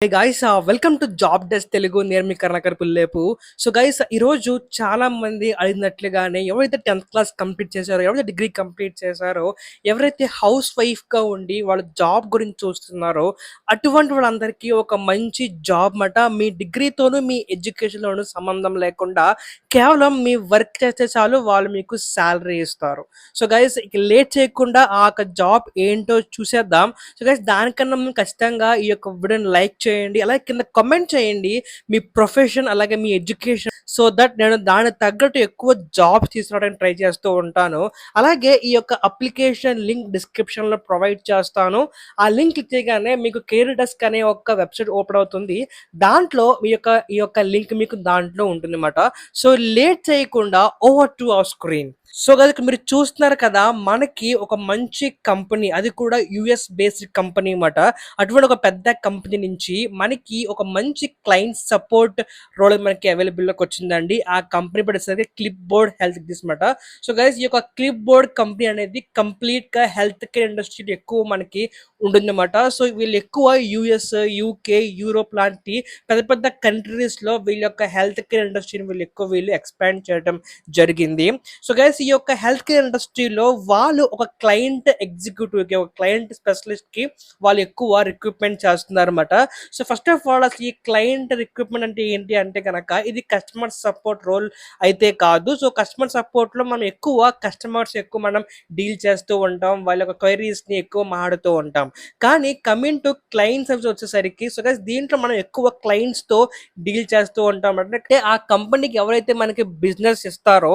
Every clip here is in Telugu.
Hey guys welcome to job desk Telugu నేను మీ కర్ణాకర్ పుల్లేపు. సో గైస్ ఈరోజు చాలా మంది అడిగినట్లుగానే ఎవరైతే 10th క్లాస్ కంప్లీట్ చేశారో, ఎవరైతే డిగ్రీ కంప్లీట్ చేశారో, ఎవరైతే హౌస్ వైఫ్గా ఉండి వాళ్ళ జాబ్ గురించి చూస్తున్నారో అటువంటి వాళ్ళందరికీ ఒక మంచి జాబ్ మాట. మీ డిగ్రీతోనూ మీ ఎడ్యుకేషన్లోనూ సంబంధం లేకుండా కేవలం మీ వర్క్ చేస్తే చాలు వాళ్ళు మీకు శాలరీ ఇస్తారు. సో గైస్ ఇక లేట్ చేయకుండా ఆ యొక్క జాబ్ ఏంటో చూసేద్దాం. సో గైస్ దానికన్నా ముందు ఖచ్చితంగా ఈ యొక్క వీడియోని లైక్ చేయండి, అలాగే కింద కామెంట్ చేయండి మీ ప్రొఫెషన్ అలాగే మీ ఎడ్యుకేషన్, సో దట్ నేను దానికి తగ్గట్టు ఎక్కువ జాబ్స్ తీసుకురావడానికి ట్రై చేస్తూ ఉంటాను. అలాగే ఈ యొక్క అప్లికేషన్ లింక్ డిస్క్రిప్షన్ లో ప్రొవైడ్ చేస్తాను. ఆ లింక్ క్లిక్ చేయగానే మీకు కెరీర్ డెస్క్ అనే ఒక వెబ్సైట్ ఓపెన్ అవుతుంది. దాంట్లో ఈ యొక్క లింక్ మీకు దాంట్లో ఉంటుంది అన్నమాట. సో లేట్ చేయకుండా over to our screen. So గనుక మీరు చూస్తున్నారు కదా, మనకి ఒక మంచి కంపెనీ, అది కూడా యుఎస్ బేస్డ్ కంపెనీ అన్నమాట. అటువంటి ఒక పెద్ద కంపెనీ నుంచి మనకి ఒక మంచి క్లయింట్ సపోర్ట్ రోల్ మనకి అవైలబుల్లోకి వచ్చిందండి. ఆ కంపెనీ పడేసరికి క్లిప్ బోర్డ్ హెల్త్ కేర్ అనమాట. సో గైస్ ఈ యొక్క క్లిప్ బోర్డ్ కంపెనీ అనేది కంప్లీట్ గా హెల్త్ కేర్ ఇండస్ట్రీ ఎక్కువ మనకి ఉంటుందన్నమాట. సో వీళ్ళు ఎక్కువ యుఎస్, యూకే, యూరోప్ లాంటి పెద్ద పెద్ద కంట్రీస్ లో వీళ్ళ యొక్క హెల్త్ కేర్ ఇండస్ట్రీని వీళ్ళు ఎక్స్పాండ్ చేయడం జరిగింది. సో గైస్ ఈ యొక్క హెల్త్ కేర్ ఇండస్ట్రీలో వాళ్ళు ఒక క్లయింట్ ఎగ్జిక్యూటివ్ కి, ఒక క్లయింట్ స్పెషలిస్ట్ కి వాళ్ళు ఎక్కువ రిక్రూట్మెంట్ చేస్తున్నారు అనమాట. సో ఫస్ట్ ఆఫ్ ఆల్ అసలు ఈ క్లయింట్ రిక్రూట్మెంట్ అంటే ఏంటి అంటే కనుక, ఇది కస్టమర్ సపోర్ట్ రోల్ అయితే కాదు. సో కస్టమర్ సపోర్ట్ లో మనం ఎక్కువ మనం డీల్ చేస్తూ ఉంటాం, వాళ్ళ యొక్క క్వైరీస్ ని ఎక్కువ మాడుతూ ఉంటాం. కానీ కమింగ్ టు క్లయింట్ సర్వీస్ వచ్చేసరికి, సో గైస్ దీంట్లో మనం ఎక్కువ క్లయింట్స్ తో డీల్ చేస్తూ ఉంటాం. అంటే ఆ కంపెనీకి ఎవరైతే మనకి బిజినెస్ ఇస్తారో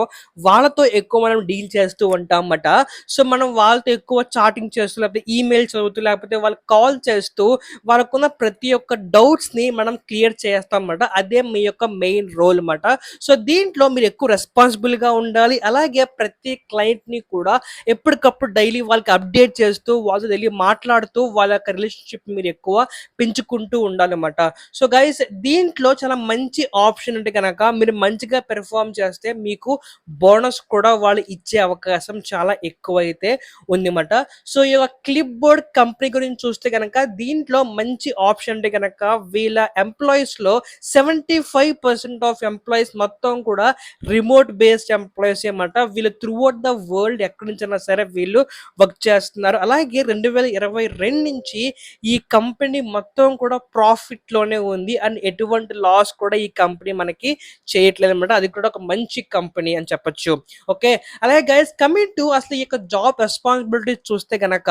వాళ్ళతో ఎక్కువ మనం డీల్ చేస్తూ ఉంటాం అన్నమాట. సో మనం వాళ్ళతో ఎక్కువ చాటింగ్ చేస్తూ, లేకపోతే ఈమెయిల్ చదువుతూ, లేకపోతే వాళ్ళకి కాల్ చేస్తూ వాళ్ళకున్న ప్రతి ఒక్క డౌట్స్ ని మనం క్లియర్ చేస్తాం అన్నమాట. అదే మీ యొక్క మెయిన్ రోల్ అన్నమాట. సో దీంట్లో మీరు ఎక్కువ రెస్పాన్సిబుల్ గా ఉండాలి. అలాగే ప్రతి క్లయింట్ ని కూడా ఎప్పటికప్పుడు డైలీ వాళ్ళకి అప్డేట్ చేస్తూ, వాళ్ళతో డైలీ మాట్లాడుతూ వాళ్ళ యొక్క రిలేషన్షిప్ మీరు ఎక్కువ పెంచుకుంటూ ఉండాలన్నమాట. సో గైస్ దీంట్లో చాలా మంచి ఆప్షన్ అంటే కనుక, మీరు మంచిగా పెర్ఫామ్ చేస్తే మీకు బోనస్ కూడా వాళ్ళు ఇచ్చే అవకాశం చాలా ఎక్కువ అయితే ఉందన్నమాట. సో ఈ యొక్క క్లిప్ బోర్డ్ కంపెనీ గురించి చూస్తే కనుక, దీంట్లో మంచి ఆప్షన్ అంటే కనుక వీళ్ళ ఎంప్లాయీస్ లో 75% ఆఫ్ ఎంప్లాయీస్ మొత్తం కూడా రిమోట్ బేస్డ్ ఎంప్లాయీస్ అన్నమాట. వీళ్ళు త్రూ అవుట్ ద వరల్డ్ ఎక్కడి నుంచైనా సరే వీళ్ళు వర్క్ చేస్తున్నారు. అలాగే 2022 నుంచి ఈ కంపెనీ మొత్తం కూడా ప్రాఫిట్ లోనే ఉంది, అండ్ ఎటువంటి లాస్ కూడా ఈ కంపెనీ మనకి చేయట్లేదు అనమాట. అది కూడా ఒక మంచి కంపెనీ అని చెప్పొచ్చు. ఓకే, అలాగే గైస్ కమింగ్ టు అసలు ఈ యొక్క జాబ్ రెస్పాన్సిబిలిటీ చూస్తే గనక,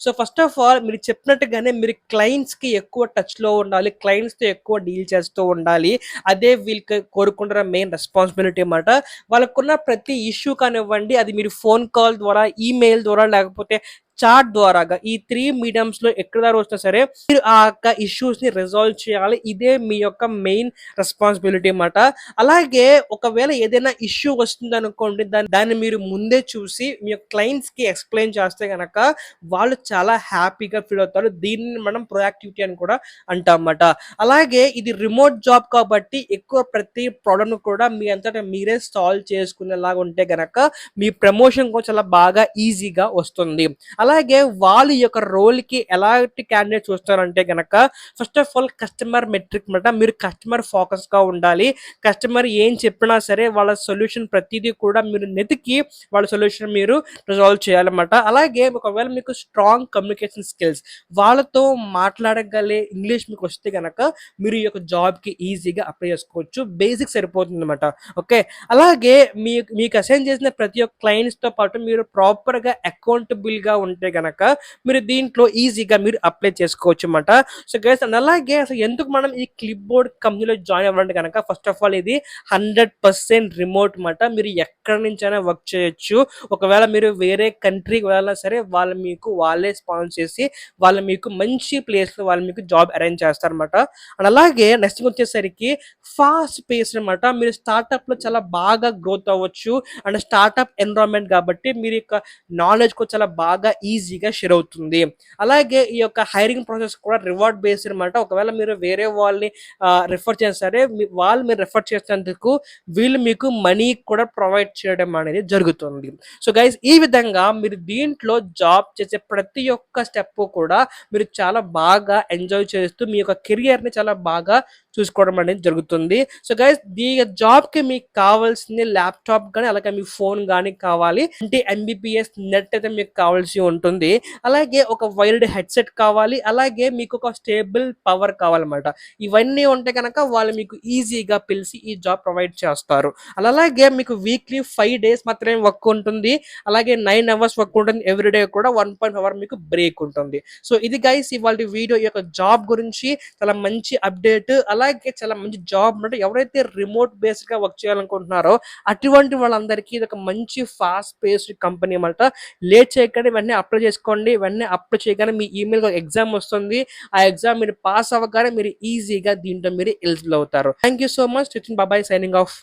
సో ఫస్ట్ ఆఫ్ ఆల్ మీరు చెప్పినట్టుగానే మీరు క్లయింట్స్ కి ఎక్కువ టచ్ లో ఉండాలి, క్లయింట్స్ తో ఎక్కువ డీల్ చేస్తూ ఉండాలి. అదే వీళ్ళకి కోరుకుంటున్న మెయిన్ రెస్పాన్సిబిలిటీ అన్నమాట. వాళ్ళకున్న ప్రతి ఇష్యూ కానివ్వండి, అది మీరు ఫోన్ కాల్ ద్వారా, ఈమెయిల్ ద్వారా, లేకపోతే చాట్ ద్వారాగా, ఈ 3 మీడియంస్ లో ఎక్కడ దాకా వచ్చినా సరే మీరు ఆ యొక్క ఇష్యూస్ ని రిజాల్వ్ చేయాలి. ఇదే మీ యొక్క మెయిన్ రెస్పాన్సిబిలిటీ అన్నమాట. అలాగే ఒకవేళ ఏదైనా ఇష్యూ వస్తుంది అనుకోండి, దాన్ని మీరు ముందే చూసి మీ యొక్క క్లయింట్స్ కి ఎక్స్ప్లెయిన్ చేస్తే గనక వాళ్ళు చాలా హ్యాపీగా ఫీల్ అవుతారు. దీన్ని మనం ప్రొయాక్టివిటీ అని కూడా అంటాం అన్నమాట. అలాగే ఇది రిమోట్ జాబ్ కాబట్టి ఎక్కువ ప్రతి ప్రాబ్లమ్ కూడా మీ అంతటా మీరే సాల్వ్ చేసుకునేలాగా ఉంటే గనక మీ ప్రమోషన్ కూడా చాలా బాగా ఈజీగా వస్తుంది. అలాగే వాళ్ళు ఈ యొక్క రోల్ కి ఎలాంటి క్యాండిడేట్ చూస్తారంటే గనక, first of all customer metric అన్నమాట. మీరు కస్టమర్ ఫోకస్ గా ఉండాలి. కస్టమర్ ఏం చెప్పినా సరే వాళ్ళ సొల్యూషన్ ప్రతిదీ కూడా మీరు నెతికి వాళ్ళ సొల్యూషన్ మీరు రిజాల్వ్ చేయాలన్నమాట. అలాగే ఒకవేళ మీకు స్ట్రాంగ్ కమ్యూనికేషన్ స్కిల్స్, వాళ్ళతో మాట్లాడగలే ఇంగ్లీష్ మీకు వస్తే గనక మీరు ఈ యొక్క జాబ్ కి ఈజీగా అప్లై చేసుకోవచ్చు. బేసిక్ సరిపోతుంది అనమాట. ఓకే, అలాగే మీకు అసైన్ చేసిన ప్రతి ఒక్క క్లయింట్స్ తో పాటు మీరు ప్రాపర్ గా అకౌంటబుల్ గా ఉంటే గనక మీరు దీంట్లో ఈజీగా మీరు అప్లై చేసుకోవచ్చు అన్నమాట. సో గైస్ అండ్ అలాగే అసలు ఎందుకు మనం ఈ క్లిప్ బోర్డ్ కంపెనీలో జాయిన్ అవ్వాలంటే కనుక, ఫస్ట్ ఆఫ్ ఆల్ ఇది 100% రిమోట్ మాట. మీరు ఎక్కడి నుంచైనా వర్క్ చేయొచ్చు. ఒకవేళ మీరు వేరే కంట్రీకి వెళ్ళాలన్నా సరే వాళ్ళే స్పాన్సర్ చేసి వాళ్ళు మీకు మంచి ప్లేస్ లో వాళ్ళు మీకు జాబ్ అరేంజ్ చేస్తారన్నమాట. అండ్ అలాగే నెక్స్ట్ వచ్చేసరికి ఫాస్ట్ పేస్ అనమాట. మీరు స్టార్ట్అప్ లో చాలా బాగా గ్రోత్ అవ్వచ్చు. అండ్ స్టార్ట్అప్ ఎన్విరాన్మెంట్ కాబట్టి మీరు యొక్క నాలెడ్జ్ కూడా చాలా బాగా ఈజీగా షేర్ అవుతుంది. అలాగే ఈ యొక్క హైరింగ్ ప్రాసెస్ కూడా రివార్డ్ బేస్డ్ అనమాట. ఒకవేళ మీరు వేరే వాళ్ళని రిఫర్ చేసినా సరే వాళ్ళు మీరు రిఫర్ చేసినందుకు వీళ్ళు మీకు మనీ కూడా ప్రొవైడ్ చేయడం అనేది జరుగుతుంది. సో గైస్ ఈ విధంగా మీరు దీంట్లో జాబ్ చేసే ప్రతి ఒక్క స్టెప్ కూడా మీరు చాలా బాగా ఎంజాయ్ చేస్తూ మీ యొక్క కెరియర్‌ని చాలా బాగా చూసుకోవడం అనేది జరుగుతుంది. సో గైస్ ఈ జాబ్‌కి మీకు కావాల్సింది ల్యాప్‌టాప్ గాని, అలాగే మీ ఫోన్ గాని కావాలి. అంటే ఎంబీపీఎస్ నెట్ అయితే మీకు కావాల్సి ఉంటుంది. అలాగే ఒక వైర్డ్ హెడ్సెట్ కావాలి. అలాగే మీకు ఒక స్టేబుల్ పవర్ కావాలన్నమాట. ఇవన్నీ ఉంటే గనక వాళ్ళు మీకు ఈజీగా పిలిచి ఈ జాబ్ ప్రొవైడ్ చేస్తారు. అలాగే మీకు వీక్లీ 5 డేస్ మాత్రమే వర్క్ ఉంటుంది. అలాగే 9 అవర్స్ వర్క్ ఉంటుంది. ఎవ్రీడే కూడా 1.5 అవర్ మీకు బ్రేక్ ఉంటుంది. సో ఇది గైస్ ఇవాల్టి వీడియో ఈ యొక్క జాబ్ గురించి చాలా మంచి అప్డేట్. అలాగే చాలా మంచి జాబ్ అంటే ఎవరైతే రిమోట్ బేస్డ్‌గా వర్క్ చేయాలనుకుంటున్నారో అటువంటి వాళ్ళందరికీ ఇది ఒక మంచి ఫాస్ట్ పేస్డ్ కంపెనీ అన్నమాట. లేట్ చేయకండి వెంటనే అప్లై చేసుకోండి. వెంటనే అప్లై చేయగానే మీ ఈమెయిల్‌కి ఒక ఎగ్జామ్ వస్తుంది. ఆ ఎగ్జామ్ మీరు పాస్ అవ్వగానే మీరు ఈజీగా దీంట్లో మీరు ఎలిజిబుల్ అవుతారు. Thank you so much. Sachin బాబాయ్ సైనింగ్ ఆఫ్.